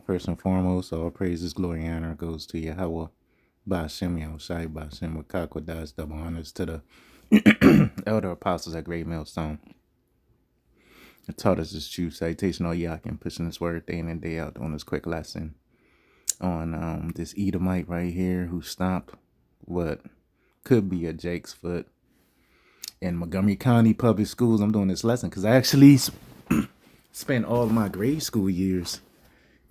First and foremost, all praises, glory, and honor goes to Yahweh. Ba'ashem Yahushai, Ba'ashem Wakakodas, double honors to the elder apostles at Great Millstone. It taught us this true citation, all Yakin, pushing this word day in and day out on this quick lesson on this Edomite right here who stomped what could be a Jake's foot in Montgomery County Public Schools. I'm doing this lesson because I actually spent all of my grade school years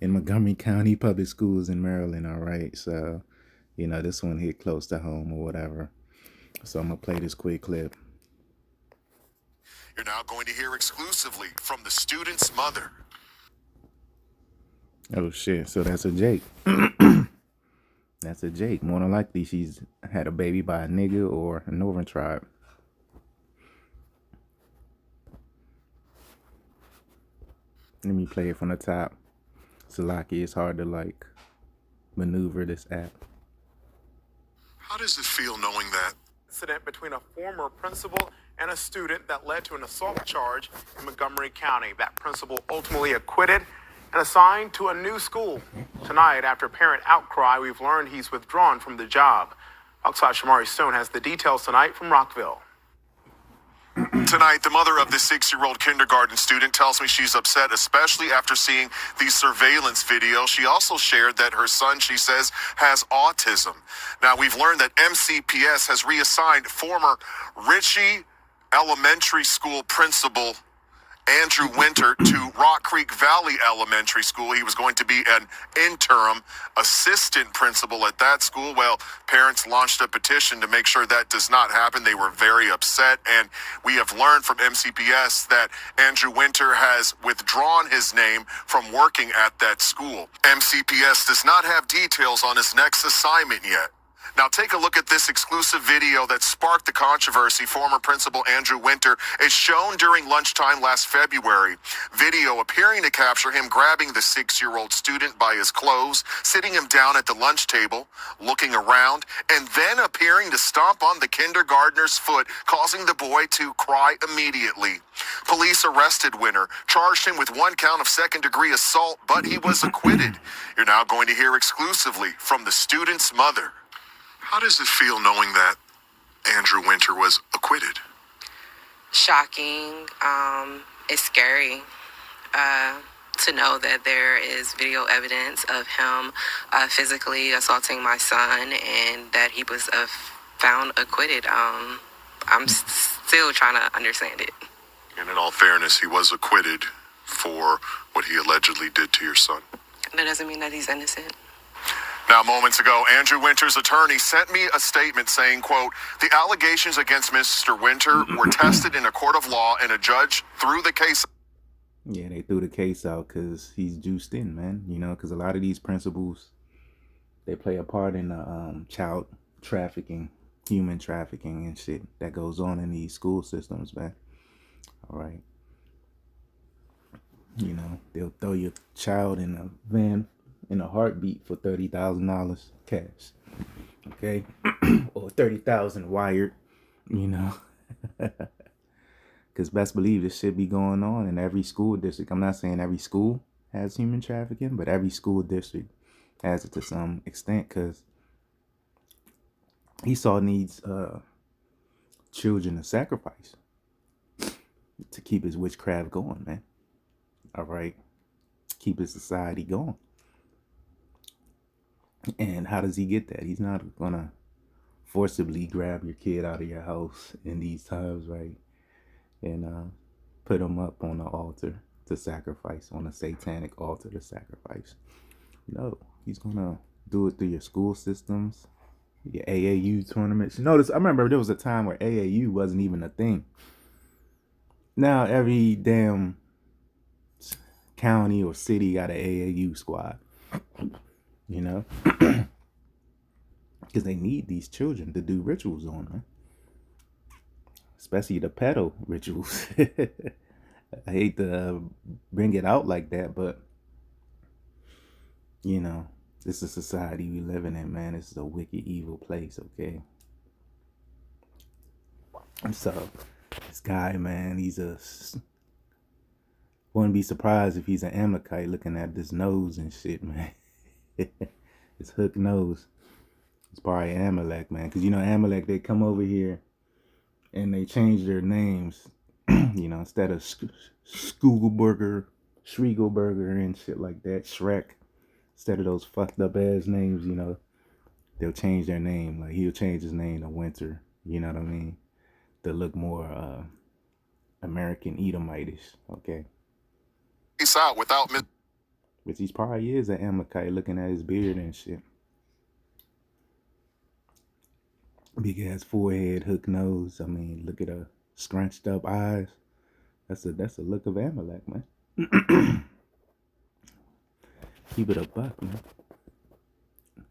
in Montgomery County Public Schools in Maryland, all right? So, you know, this one hit close to home or whatever. So I'm going to play this quick clip. You're now going to hear exclusively from the student's mother. Oh, shit. So that's a Jake. That's a Jake. More than likely, she's had a baby by a nigga or a Northern tribe. Let me play it from the top. Salaki, it's hard to, like, maneuver this app. How does it feel knowing that? Incident between a former principal and a student that led to an assault charge in Montgomery County. That principal ultimately acquitted and assigned to a new school. Tonight, after parent outcry, we've learned he's withdrawn from the job. Outside Shamari Stone has the details tonight from Rockville. Tonight, the mother of the 6-year-old kindergarten student tells me she's upset, especially after seeing the surveillance video. She also shared that her son, she says, has autism. Now, we've learned that MCPS has reassigned former Ritchie Elementary School principal Andrew Winter to Rock Creek Valley Elementary School. He was going to be an interim assistant principal at that school. Well, parents launched a petition to make sure that does not happen. They were very upset, and we have learned from MCPS that Andrew Winter has withdrawn his name from working at that school. MCPS does not have details on his next assignment yet. Now take a look at this exclusive video that sparked the controversy. Former principal Andrew Winter is shown during lunchtime last February. Video appearing to capture him grabbing the 6-year-old student by his clothes, sitting him down at the lunch table, looking around, and then appearing to stomp on the kindergartner's foot, causing the boy to cry immediately. Police arrested Winter, charged him with 1 count of second-degree assault, but he was acquitted. You're now going to hear exclusively from the student's mother. How does it feel knowing that Andrew Winter was acquitted? Shocking. It's scary to know that there is video evidence of him physically assaulting my son and that he was found acquitted. I'm still trying to understand it. And in all fairness, he was acquitted for what he allegedly did to your son. That doesn't mean that he's innocent. Now, moments ago, Andrew Winter's attorney sent me a statement saying, quote, the allegations against Mr. Winter were tested in a court of law and a judge threw the case. Yeah, they threw the case out because he's juiced in, man. You know, because a lot of these principals, they play a part in child trafficking, human trafficking and shit that goes on in these school systems, man. All right. You know, they'll throw your child in a van in a heartbeat for $30,000 cash, okay, or $30,000 wired, you know, because best believe this shit be going on in every school district. I'm not saying every school has human trafficking, but every school district has it to some extent, because Esau needs children to sacrifice to keep his witchcraft going, man. All right, keep his society going. And how does he get that? He's not gonna forcibly grab your kid out of your house in these times, right? And put him up on the altar to sacrifice, on a satanic altar to sacrifice. No, he's gonna do it through your school systems, your AAU tournaments. Notice, I remember there was a time where AAU wasn't even a thing. Now every damn county or city got an AAU squad. You know, because they need these children to do rituals on them, especially the pedo rituals. I hate to bring it out like that, but you know, this is society we living in, man. This is a wicked, evil place, okay? And so, this guy, man, he's a Wouldn't be surprised if he's an Amalekite looking at this nose and shit, man. His hook nose. It's probably Amalek, man. Because, you know, Amalek, they come over here and they change their names. You know, instead of Schiegelberger and shit like that, Shrek. Instead of those fucked up ass names, you know, they'll change their name. Like, he'll change his name to Winter. You know what I mean? To look more American Edomitish, okay? Peace out without Which he probably is an Amalekite looking at his beard and shit. Big ass forehead, hook nose. I mean, look at the scrunched up eyes. That's a look of Amalek, man. Keep it a buck, man.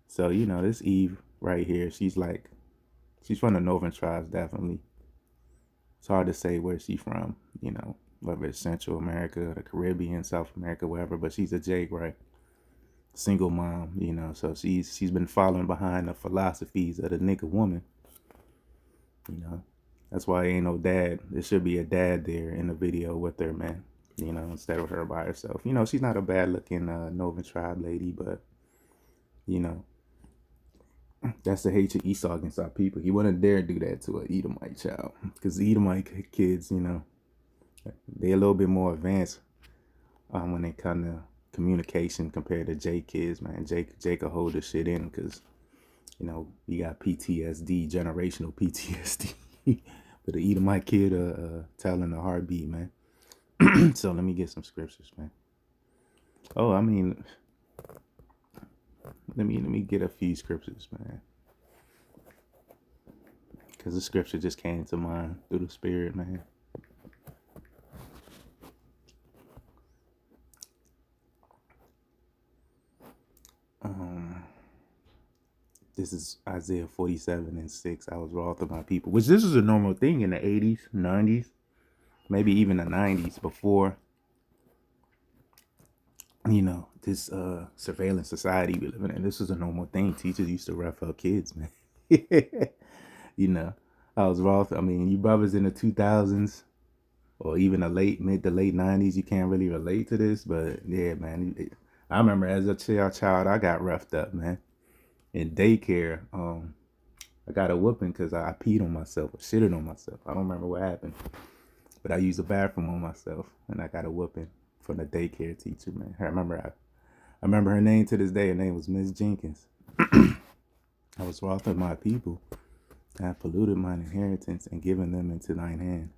So, you know, this Eve right here, she's from the northern tribes, definitely. It's hard to say where she's from, you know, whether it's Central America, the Caribbean, South America, wherever, but she's a Jake, right? Single mom, you know, so she's been following behind the philosophies of the nigga woman. You know, that's why ain't no dad. There should be a dad there in the video with her, man. You know, instead of her by herself. You know, she's not a bad looking Northern tribe lady, but, you know, that's the hatred of Esau against our people. He wouldn't dare do that to an Edomite child. Because the Edomite kids, you know, they're a little bit more advanced when they come to communication compared to Jake kids, man. Jake will hold this shit in because, you know, we got PTSD, generational PTSD. But the Edomite kid telling the heartbeat, man. So let me get some scriptures, man. Oh, I mean, let me get a few scriptures, man. Because the scripture just came to mind through the Spirit, man. This is Isaiah 47:6. I was wroth of my people. Which this is a normal thing in the 80s, 90s, maybe even the 90s before, you know, this surveillance society we live in. This is a normal thing. Teachers used to rough up kids, man. You know, I was wroth. I mean, you brothers in the 2000s or even the mid to late 90s, you can't really relate to this. But yeah, man, I remember as a child, I got roughed up, man. In daycare, I got a whooping because I peed on myself or shitted on myself. I don't remember what happened, but I used the bathroom on myself, and I got a whooping from the daycare teacher, man. I remember her name to this day. Her name was Miss Jenkins. I was wroth of my people. I have polluted mine inheritance and given them into thine hand.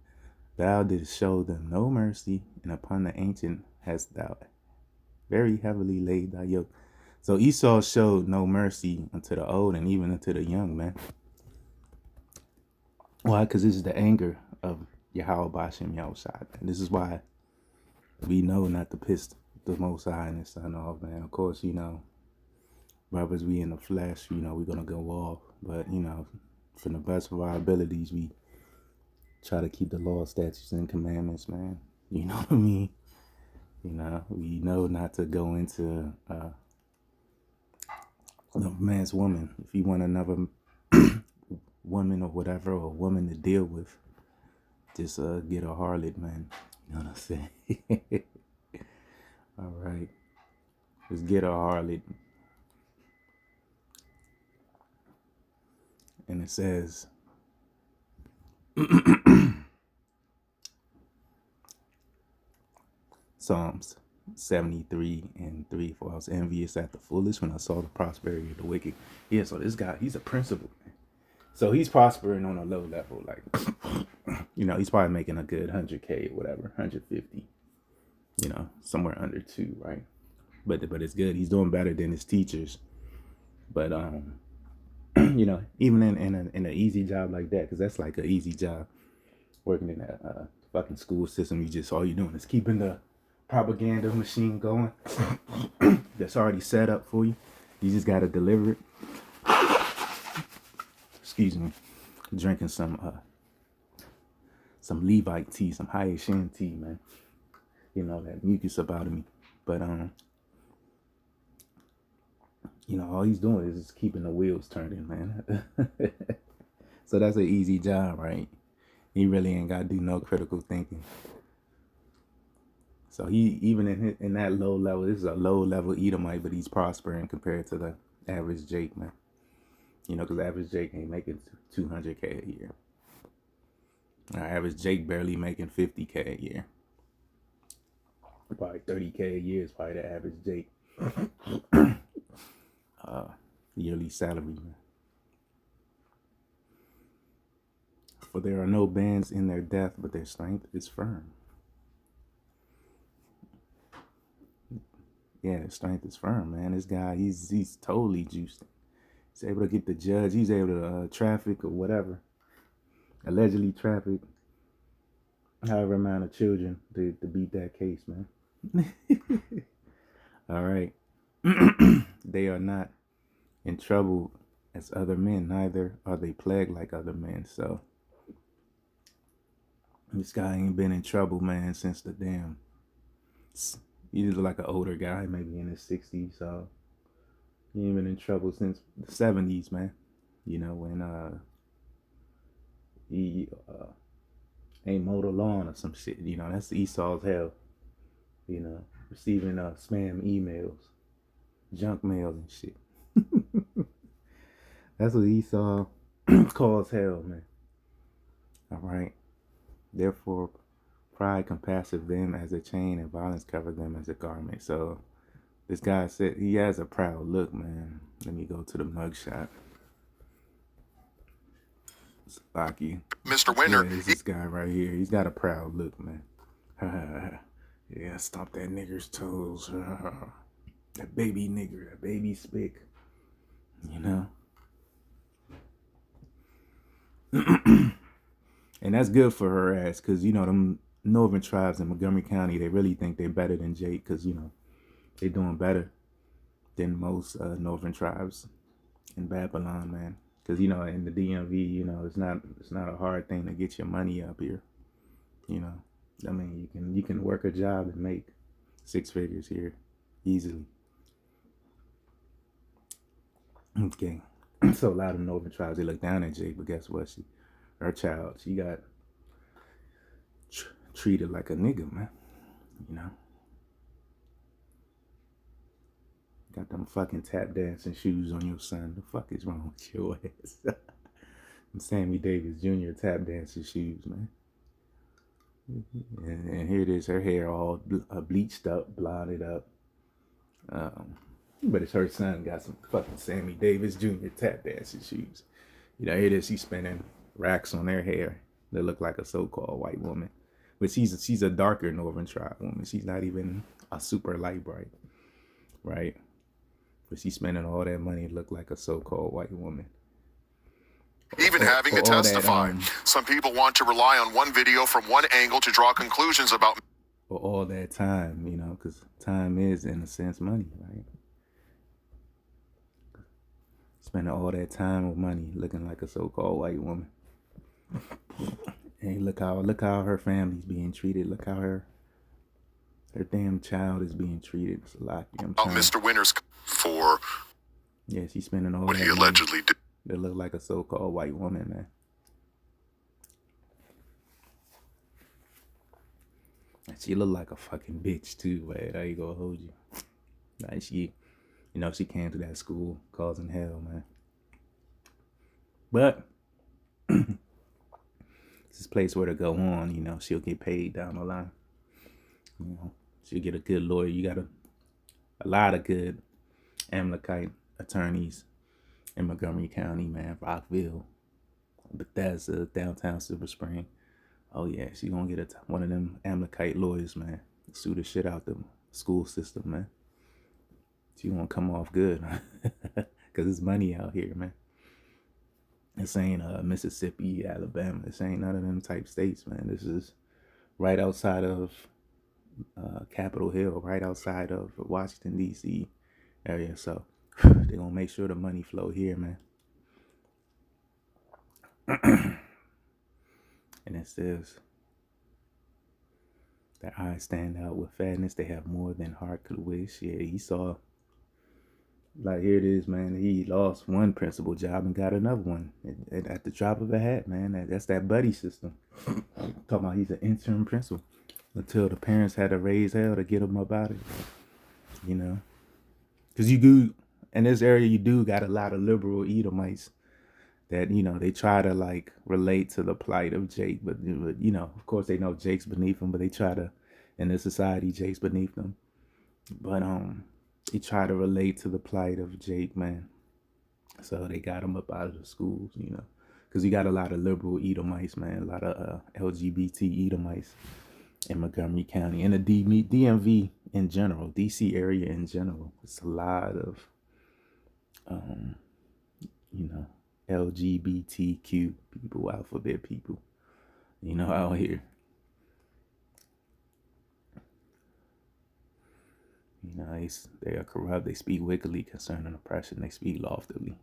Thou didst show them no mercy, and upon the ancient hast thou very heavily laid thy yoke. So Esau showed no mercy unto the old and even unto the young, man. Why? Because this is the anger of Yahweh Ba'ashem Yahushua. And this is why we know not to piss the Most High and His Son off, man. Of course, you know, brothers, we in the flesh, you know, we're going to go off. But, you know, from the best of our abilities, we try to keep the law, statutes, and commandments, man. You know what I mean? You know, we know not to go into a man's woman. If you want another woman or whatever, or woman to deal with, just get a harlot, man. You know what I'm saying? All right. Just get a harlot. And it says, Psalms 73:3, for I was envious at the foolish when I saw the prosperity of the wicked. Yeah, so this guy, he's a principal, man. So he's prospering on a low level, like, you know, he's probably making a good 100K or whatever, 150, you know, somewhere under 2, right? But it's good. He's doing better than his teachers. But you know, even in an easy job like that, because that's like an easy job, working in a fucking school system. All you're doing is keeping the propaganda machine going. That's already set up for you. You just gotta deliver it. Excuse me. Drinking some Levite tea, some Hayashin tea, man. You know, that mucus about me. But you know, all he's doing is just keeping the wheels turning, man. So that's an easy job, right? He really ain't got to do no critical thinking. So he even in that low level, this is a low level Edomite, but he's prospering compared to the average Jake, man. You know, because average Jake ain't making 200K a year. Average Jake barely making 50K a year. Probably 30K a year is probably the average Jake yearly salary, man. For there are no bands in their death, but their strength is firm. Yeah, his strength is firm, man. This guy, he's totally juiced. He's able to get the judge. He's able to traffic or whatever. Allegedly traffic however amount of children to beat that case, man. All right. They are not in trouble as other men, neither are they plagued like other men. So this guy ain't been in trouble, man, since the damn. He's like an older guy, maybe in his 60s. So he ain't been in trouble since the 70s, man. You know, when he ain't mowed a lawn or some shit. You know, that's Esau's hell. You know, receiving spam emails, junk mails and shit. That's what Esau calls hell, man. All right. Therefore, pride compasseth them as a chain, and violence cover them as a garment. So, this guy said he has a proud look, man. Let me go to the mugshot. Lucky. Mr. Winter. Yeah, this guy right here. He's got a proud look, man. Yeah, stomp that nigger's toes. That baby nigger, that baby spick. You know? And that's good for her ass, because, you know, them northern tribes in Montgomery County, they really think they're better than Jake, because, you know, they're doing better than most northern tribes in Babylon, man. Because, you know, in the DMV, you know, it's not a hard thing to get your money up here. You know, I mean, you can work a job and make 6 figures here easily. Okay. So a lot of northern tribes, they look down at Jake, but guess what? Her child, she got treated like a nigga, man. You know? Got them fucking tap dancing shoes on your son. The fuck is wrong with your ass? Them Sammy Davis Jr. tap dancing shoes, man. And here it is, her hair all bleached up, blotted up. But it's her son got some fucking Sammy Davis Jr. tap dancing shoes. You know, here it is, she's spending racks on their hair that look like a so-called white woman. But she's a darker northern tribe woman. She's not even a super light bright, right? But she's spending all that money to look like a so-called white woman. Even having to testify. Some people want to rely on one video from one angle to draw conclusions about... For all that time, you know, because time is, in a sense, money, right? Spending all that time with money looking like a so-called white woman. And look how her family's being treated. Look how her damn child is being treated. It's a lot. Mr. Winters for... Yeah, she's spending all what that he money. Allegedly did. That look like a so-called white woman, man. And she look like a fucking bitch too, man. I ain't gonna hold you. Like she came to that school causing hell, man. But it's this place where to go on, you know, she'll get paid down the line. You know, she'll get a good lawyer. You got a lot of good Amalekite attorneys in Montgomery County, man. Rockville, Bethesda, downtown Silver Spring. Oh yeah, she's gonna get one of them Amalekite lawyers, man. Sue the shit out the school system, man. She gonna come off good, cause there's money out here, man. This ain't Mississippi, Alabama. This ain't none of them type states, man. This is right outside of Capitol Hill, right outside of Washington D.C. area. So they gonna make sure the money flow here, man. And it says, their eyes stand out with fatness. They have more than heart could wish. Yeah, he saw, like, here it is, man. He lost one principal job and got another one at the drop of a hat, man. That's that buddy system. I'm talking about he's an interim principal. until the parents had to raise hell to get them up out of it. You know, because you do in this area, you do got a lot of liberal Edomites that, you know, they try to like relate to the plight of Jake, but you know, of course they know Jake's beneath them, but they try to, in this society, Jake's beneath them. But they try to relate to the plight of Jake, man. So they got him up out of the schools, you know, because you got a lot of liberal Edomites, man, a lot of LGBT Edomites in Montgomery County and the DMV in general, DC area in general. It's a lot of, you know, LGBTQ people, alphabet people, you know, out here. You know, they are corrupt. They speak wickedly concerning oppression. They speak loftily.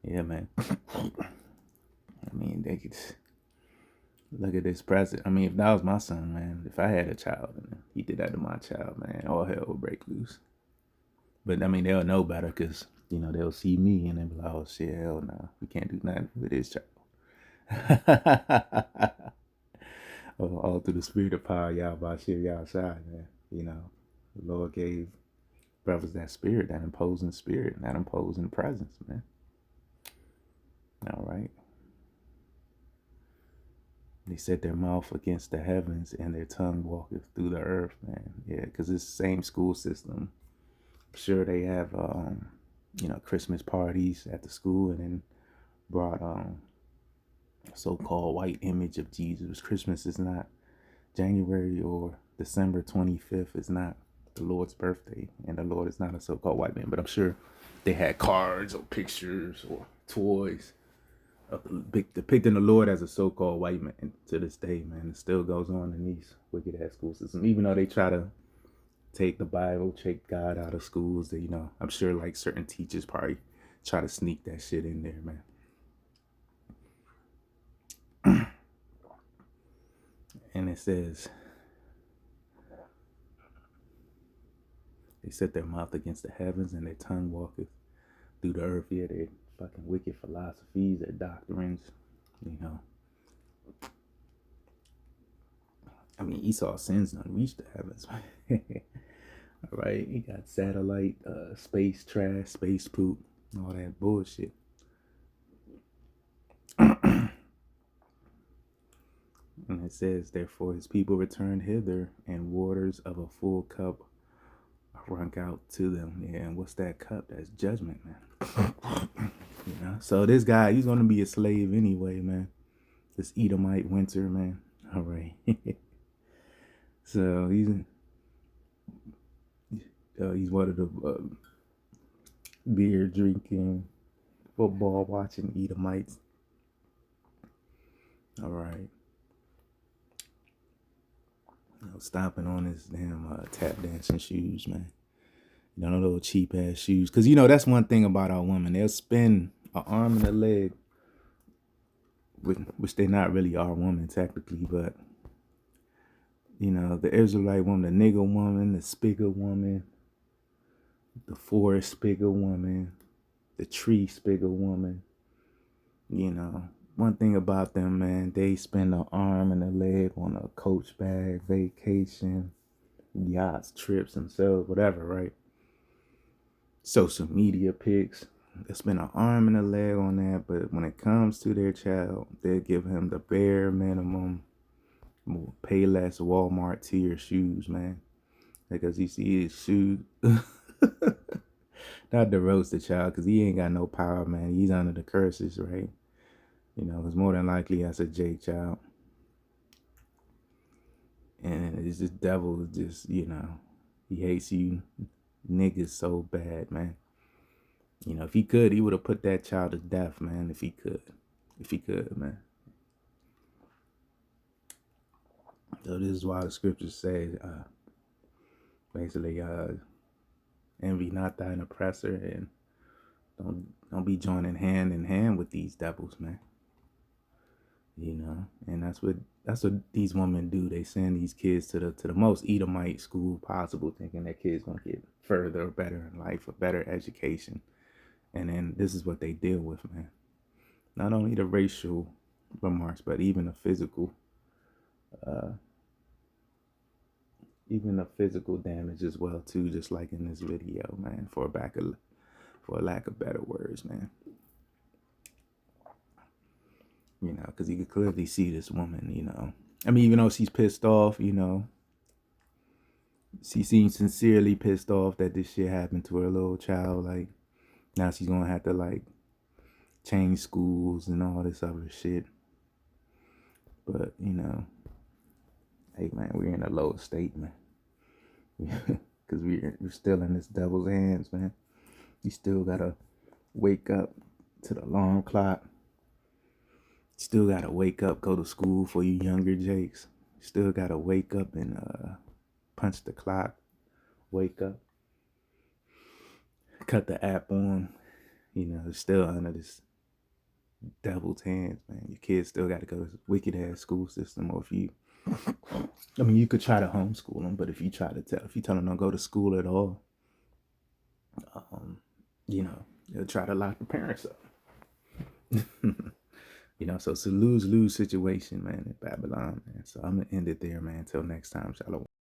Yeah, man. I mean, they could look at this president. I mean, if that was my son, man, if I had a child and he did that to my child, man, all hell would break loose. But I mean, they'll know better because, you know, they'll see me and they'll be like, oh shit, hell no, we can't do nothing with this child. All through the spirit of power, y'all by shit, y'all side, man. You know, the Lord gave brothers that spirit, that imposing spirit, that imposing presence, man. All right. They set their mouth against the heavens and their tongue walketh through the earth, man. Yeah, because it's the same school system. I'm sure they have, you know, Christmas parties at the school and then brought a so-called white image of Jesus. Christmas is not January or December 25th. Is not the Lord's birthday, and the Lord is not a so-called white man. But I'm sure they had cards or pictures or toys depicting the Lord as a so-called white man. To this day, man, it still goes on in these wicked ass school systems. Even though they try to take the Bible, take God out of schools, that, you know, I'm sure like certain teachers probably try to sneak that shit in there, man. And it says, they set their mouth against the heavens and their tongue walketh through the earth. Yeah, their fucking wicked philosophies, their doctrines, you know. I mean, Esau's sins don't reach the heavens. All right, he got satellite, space trash, space poop, all that bullshit. And it says, therefore his people return hither, and waters of a full cup are runk out to them. Yeah, and what's that cup? That's judgment, man. You know, so this guy, he's gonna be a slave anyway, man. This Edomite winter, man. All right. So he's one of the beer drinking, football watching Edomites. All right. You know, stomping on his damn tap dancing shoes, man. You know, those cheap ass shoes. Because, you know, that's one thing about our women. They'll spend an arm and a leg, which they're not really our woman technically, but, you know, the Israelite woman, the nigger woman, the spigger woman, the forest spigger woman, the tree spigger woman. You know, one thing about them, man, they spend an arm and a leg on a coach bag, vacation, yachts, trips themselves, whatever, right? Social media pics. They spend an arm and a leg on that, but when it comes to their child, they give him the bare minimum, pay less Walmart tier shoes, man. Because you see his shoes. Not to roast the child, because he ain't got no power, man. He's under the curses, right? You know, it's more than likely that's a Jake child. And it's just devil, just, you know, he hates you niggas so bad, man. You know, if he could, he would have put that child to death, man, if he could. If he could, man. So this is why the scriptures say, basically, envy not thine oppressor, and don't be joining hand in hand with these devils, man. You know, and that's what these women do. They send these kids to the most Edomite school possible, thinking that kids gonna get further or better in life, a better education. And then this is what they deal with, man. Not only the racial remarks, but even the physical even the physical damage as well too, just like in this video, man. For a lack of better words, man. You know, because you could clearly see this woman. You know, I mean, even though she's pissed off, you know, she seems sincerely pissed off that this shit happened to her little child. Like, now she's gonna have to like change schools and all this other shit. But you know, hey man, we're in a low state, man. Because we're still in this devil's hands, man. You still gotta wake up to the alarm clock. Still gotta wake up, go to school for you younger Jakes. Still gotta wake up and punch the clock. Wake up, cut the app on. You know, it's still under this devil's hands, man. Your kids still gotta go to this wicked ass school system. Or if you, I mean, you could try to homeschool them, but if you tell them don't go to school at all, you know, they'll try to lock the parents up. You know, so it's a lose-lose situation, man, in Babylon, man. So I'm gonna end it there, man. Until next time, shalom.